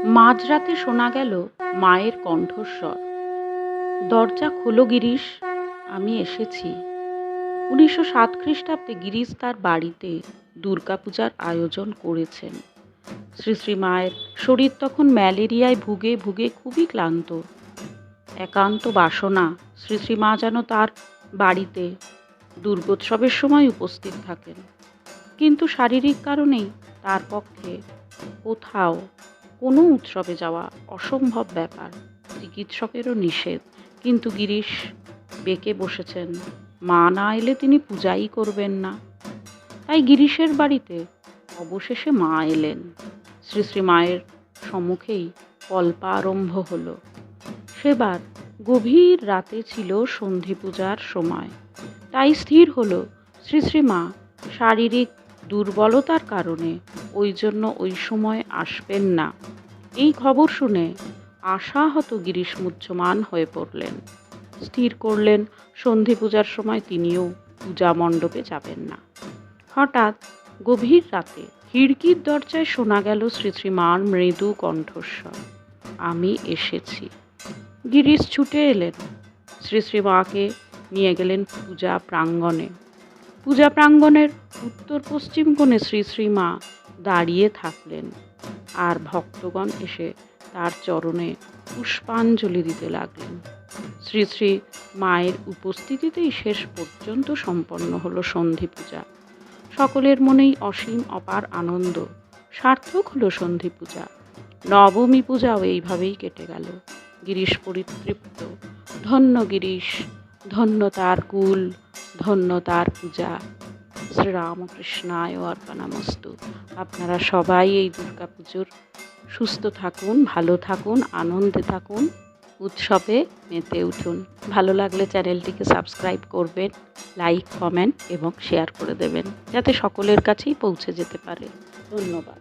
মাঝরাতে শোনা গেল মায়ের কণ্ঠস্বর, দরজা খোলো গিরিশ, আমি এসেছি। ১৯০৭ খ্রিস্টাব্দে গিরিশ তার বাড়িতে দুর্গাপূজার আয়োজন করেছেন। শ্রী শ্রী মায়ের শরীর তখন ম্যালেরিয়ায় ভুগে ভুগে খুবই ক্লান্ত। একান্ত বাসনা শ্রী শ্রী মা যেন তার বাড়িতে দুর্গোৎসবের সময় উপস্থিত থাকেন, কিন্তু শারীরিক কারণেই তার পক্ষে কোথাও কোনো উৎসবে যাওয়া অসম্ভব ব্যাপার। চিকিৎসকেরও নিষেধ, কিন্তু গিরিশ বেঁকে বসেছেন, মা না এলে তিনি পূজাই করবেন না। তাই গিরিশের বাড়িতে অবশেষে মা এলেন। শ্রী শ্রী মায়ের সম্মুখেই কল্পা আরম্ভ হলো। সেবার গভীর রাতে ছিল সন্ধি পূজার সময়। তাই স্থির হলো শ্রী শ্রী মা শারীরিক দুর্বলতার কারণে ওই জন্য ওই সময় আসবেন না। এই খবর শুনে আশাহত গিরিশ মুহ্যমান হয়ে পড়লেন। স্থির করলেন সন্ধি পূজার সময় তিনিও পূজা মণ্ডপে যাবেন না। হঠাৎ গভীর রাতে খিড়কির দরজায় শোনা গেল শ্রী শ্রী মার মৃদু কণ্ঠস্বর, আমি এসেছি। গিরিশ ছুটে এলেন, শ্রী শ্রী মাকে নিয়ে গেলেন পূজা প্রাঙ্গণে। পূজা প্রাঙ্গণের উত্তর পশ্চিম কোণে শ্রী শ্রী মা দাঁড়িয়ে থাকলেন, আর ভক্তগণ এসে তার চরণে পুষ্পাঞ্জলি দিতে লাগলেন। শ্রী শ্রী মায়ের উপস্থিতিতেই শেষ পর্যন্ত সম্পন্ন হলো সন্ধি পূজা। সকলের মনেই অসীম অপার আনন্দ। সার্থক হলো সন্ধি পূজা। নবমী পূজাও এইভাবেই কেটে গেল। গিরিশ পরিতৃপ্ত। ধন্য গিরিশ, ধন্য তার কুল, ধন্য তার পূজা। শ্রীরামকৃষ্ণায় অর্পণমস্তু। আপনারা সবাই এই দুর্গা পুজোর সুস্থ থাকুন, ভালো থাকুন, আনন্দে থাকুন, উৎসবে মেতে উঠুন। ভালো লাগলে চ্যানেলটিকে সাবস্ক্রাইব করবেন, লাইক, কমেন্ট এবং শেয়ার করে দেবেন, যাতে সকলের কাছেই পৌঁছে যেতে পারে। ধন্যবাদ।